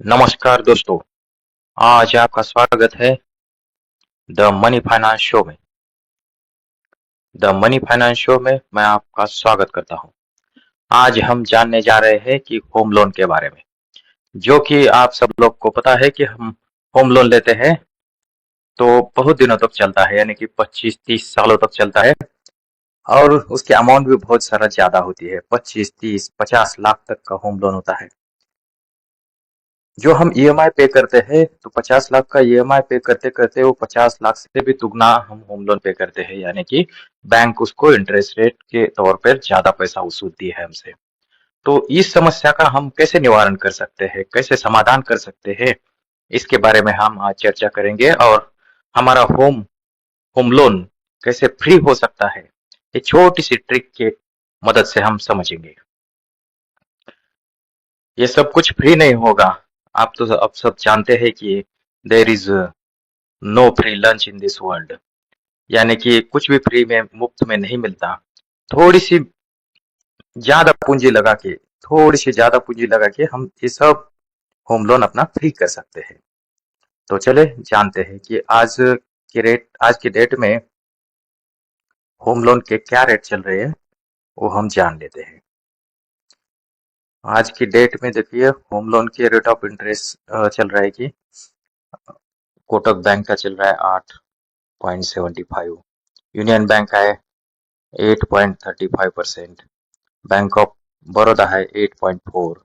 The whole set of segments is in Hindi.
नमस्कार दोस्तों। आज आपका स्वागत है द मनी फाइनेंस शो में। द मनी फाइनेंस शो में मैं आपका स्वागत करता हूं। आज हम जानने जा रहे हैं कि होम लोन के बारे में, जो कि आप सब लोग को पता है कि हम होम लोन लेते हैं तो बहुत दिनों तक चलता है, यानी कि 25-30 सालों तक चलता है। और उसकी अमाउंट भी बहुत सारा ज्यादा होती है, 25, 30, 50 लाख तक का होम लोन होता है। जो हम ईएमआई पे करते हैं, तो 50 लाख का ईएमआई पे करते करते वो 50 लाख से भी दुगना हम होम लोन पे करते हैं, यानी कि बैंक उसको इंटरेस्ट रेट के तौर पर ज्यादा पैसा वसूलती है हमसे। तो इस समस्या का हम कैसे निवारण कर सकते हैं, कैसे समाधान कर सकते हैं, इसके बारे में हम आज चर्चा करेंगे। और हमारा होम लोन कैसे फ्री हो सकता है, ये छोटी सी ट्रिक के मदद से हम समझेंगे। ये सब कुछ फ्री नहीं होगा। आप तो अब सब जानते हैं कि there is no free lunch in this world, यानी कि कुछ भी फ्री में, मुफ्त में नहीं मिलता। थोड़ी सी ज्यादा पूंजी लगा के थोड़ी सी ज्यादा पूंजी लगा के हम ये सब होम लोन अपना फ्री कर सकते हैं। तो चले जानते हैं कि आज की डेट में होम लोन के क्या रेट चल रहे हैं, वो हम जान लेते हैं। आज की डेट में देखिए, होम लोन के रेट ऑफ इंटरेस्ट चल रहा है कि कोटक बैंक का चल रहा है 8.75, यूनियन बैंक का है 8.35%, बैंक ऑफ बड़ौदा है 8.4,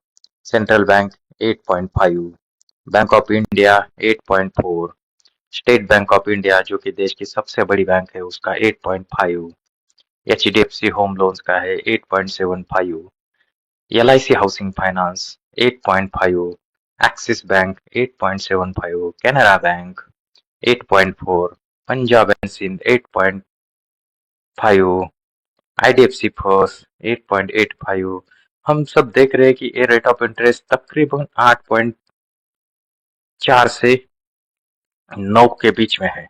central bank 8.5, bank of India 8.4, state bank of India जो कि देश की सबसे बड़ी बैंक है उसका 8.5, एचडीएफसी होम लोन्स का है 8.75, LIC housing finance 8.5, Axis bank 8.75, Canara bank 8.4, Punjab and Sind 8.5, IDFC first 8.85। हम सब देख रहे हैं कि ये रेट ऑफ इंटरेस्ट तकरीबन 8.4 से 9 के बीच में है।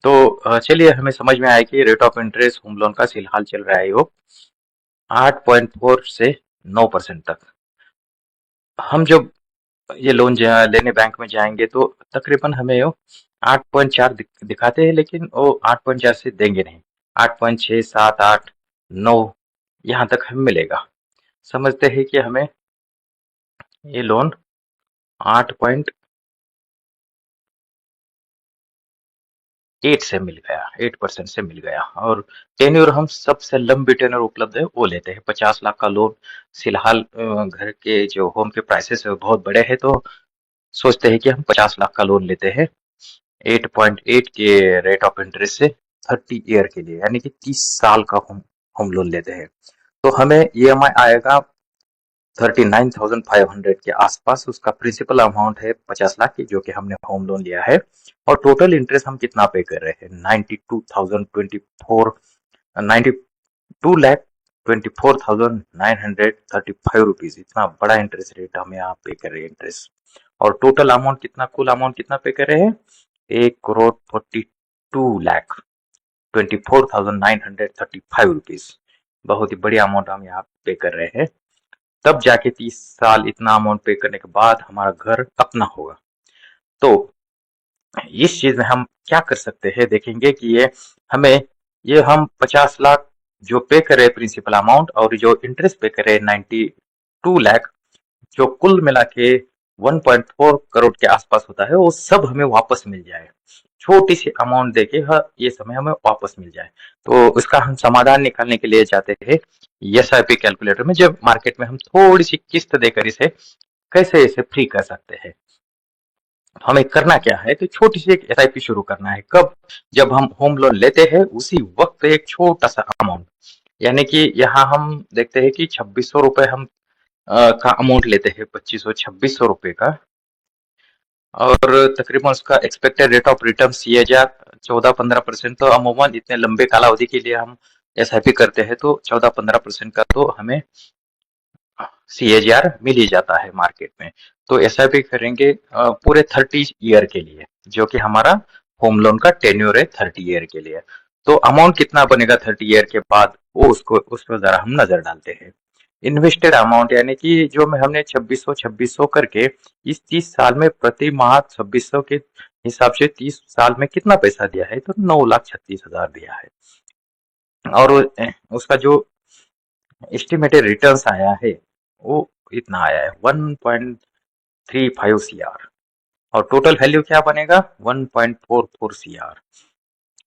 तो चलिए हमें समझ में आया कि rate of interest home loan का फिलहाल चल रहा है वो 8.4 से 9% तक। हम जब ये लोन लेने बैंक में जाएंगे तो तकरीबन हमें वो 8.4 दिखाते हैं, लेकिन वो 8.4 से देंगे नहीं। 8.6, 7, 8, 9 यहाँ तक हमें मिलेगा। समझते हैं कि हमें ये लोन 8.8 से मिल गया, 8% से मिल गया। और टेन्योर हम सबसे लंबी टेन्योर उपलब्ध है वो लेते हैं। 50 लाख का लोन फिलहाल घर के जो होम के प्राइसेस है वो बहुत बड़े हैं, तो सोचते हैं कि हम 50 लाख का लोन लेते हैं 8.8 के रेट ऑफ इंटरेस्ट से 30 ईयर के लिए, यानी कि 30 साल का होम लोन लेते हैं। तो हमें ईएमआई आएगा 39,500 के आसपास। उसका प्रिंसिपल अमाउंट है 50 लाख की, जो कि हमने होम लोन लिया है। और टोटल इंटरेस्ट हम कितना पे कर रहे हैं, 92,024,935 इतना बड़ा इंटरेस्ट रेट हमें यहाँ पे कर रहे हैं इंटरेस्ट। और टोटल अमाउंट कितना, कुल अमाउंट कितना पे कर रहे हैं, 1,42,24,935 बहुत ही बड़ी अमाउंट हम यहाँ पे कर रहे हैं। तब जाके 30 साल इतना अमाउंट पे करने के बाद हमारा घर अपना होगा। तो इस चीज में हम क्या कर सकते हैं, देखेंगे कि ये हम 50 लाख जो पे करे प्रिंसिपल अमाउंट, और जो इंटरेस्ट पे करे 92 लाख, जो कुल मिला के 1.4 करोड़ के आसपास होता है, वो सब हमें वापस मिल जाए। छोटी सी अमाउंट देके ये समय हमें वापस मिल जाए। तो इसका हम समाधान निकालने के लिए जाते हैं एसआईपी कैलकुलेटर में। जब मार्केट में हम थोड़ी सी किस्त देकर कैसे इसे फ्री कर सकते हैं, हमें करना क्या है, तो छोटी सी एक एसआईपी शुरू करना है। कब, जब हम होम लोन लेते हैं उसी वक्त एक छोटा सा अमाउंट, यानी कि यहाँ हम देखते हैं कि 2600 रुपए हम का अमाउंट लेते हैं, 2500 2600 रुपए का। और तकरीबन उसका expected rate of return CAGR 14-15%। तो अमूमन इतने लंबे कालावधि के लिए हम एसआईपी करते हैं तो 14-15% का तो हमें CAGR मिल ही जाता है मार्केट में। तो एसआईपी करेंगे पूरे 30 ईयर के लिए, जो कि हमारा होम लोन का टेन्योर है 30 ईयर के लिए। तो अमाउंट कितना बनेगा 30 ईयर के बाद, वो उस पर जरा हम नजर डालते हैं। इन्वेस्टेड अमाउंट यानी कि जो में हमने 2600 करके इस 30 साल में प्रति माह 2600 के हिसाब से 30 साल में कितना पैसा दिया है, तो 9,36,000 दिया है। और उसका जो एस्टिमेटेड रिटर्न्स आया है वो इतना आया है 1.35 CR, और टोटल वैल्यू क्या बनेगा 1.44 CR।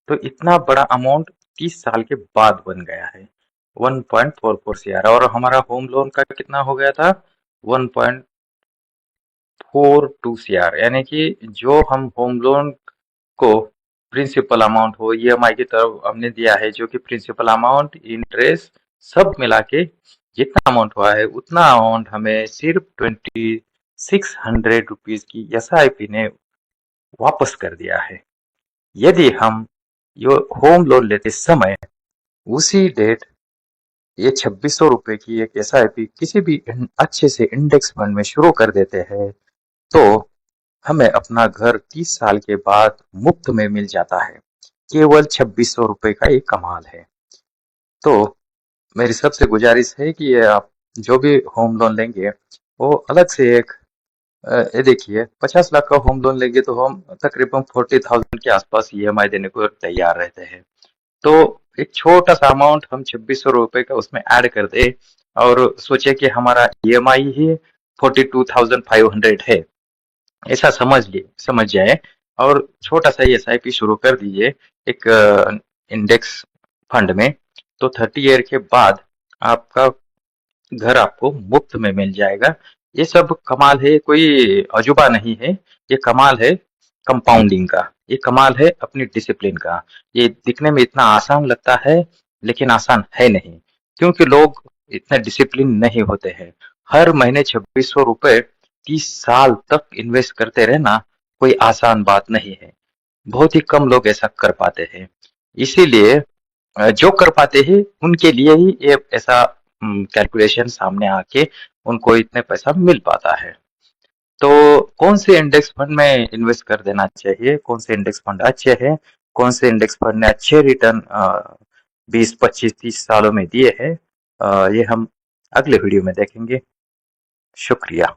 तो इतना बड़ा अमाउंट 30 साल के बाद बन गया है 1.44 CR। और हमारा होम लोन का कितना हो गया था 1.42 CR, यानी कि जो हम होम लोन को प्रिंसिपल अमाउंट हो EMI की तरफ हमने दिया है, जो कि प्रिंसिपल अमाउंट इंटरेस्ट सब मिला के जितना अमाउंट हुआ है उतना अमाउंट हमें सिर्फ 2600 की SIP ने वापस कर दिया है। यदि हम ये होम लोन लेते समय उसी डेट ये 2600 की एक SIP किसी भी अच्छे से इंडेक्स फंड में शुरू कर देते हैं, तो हमें अपना घर 30 साल के बाद मुफ्त में मिल जाता है। केवल 2600 का एक कमाल है। तो मेरी सबसे गुजारिश है कि ये आप जो भी होम लोन लेंगे वो अलग से एक ये देखिए 50 लाख का होम लोन लेंगे तो हम तकरीबन 40,000 के आसपास EMI देने को तैयार रहते हैं। तो एक छोटा सा अमाउंट हम 2600 का उसमें ऐड कर दे और सोचे कि हमारा EMI ही 42,500 है, ऐसा समझ जाए, और छोटा सा SIP शुरू कर दीजिए एक इंडेक्स फंड में। तो 30 ईयर के बाद आपका घर आपको मुफ्त में मिल जाएगा। ये सब कमाल है, कोई अजूबा नहीं है, ये कमाल है कंपाउंडिंग का, ये कमाल है अपनी डिसिप्लिन का। ये दिखने में इतना आसान लगता है लेकिन आसान है नहीं, क्योंकि लोग इतने डिसिप्लिन नहीं होते हैं। हर महीने 2600 रुपए 30 साल तक इन्वेस्ट करते रहना कोई आसान बात नहीं है। बहुत ही कम लोग ऐसा कर पाते हैं। इसीलिए जो कर पाते हैं उनके लिए ही ये ऐसा कैलकुलेशन सामने आके उनको इतने पैसा मिल पाता है। तो कौन से इंडेक्स फंड में इन्वेस्ट कर देना चाहिए, कौन से इंडेक्स फंड अच्छे हैं, कौन से इंडेक्स फंड ने अच्छे रिटर्न 20, 25, 30 सालों में दिए हैं, ये हम अगले वीडियो में देखेंगे। शुक्रिया।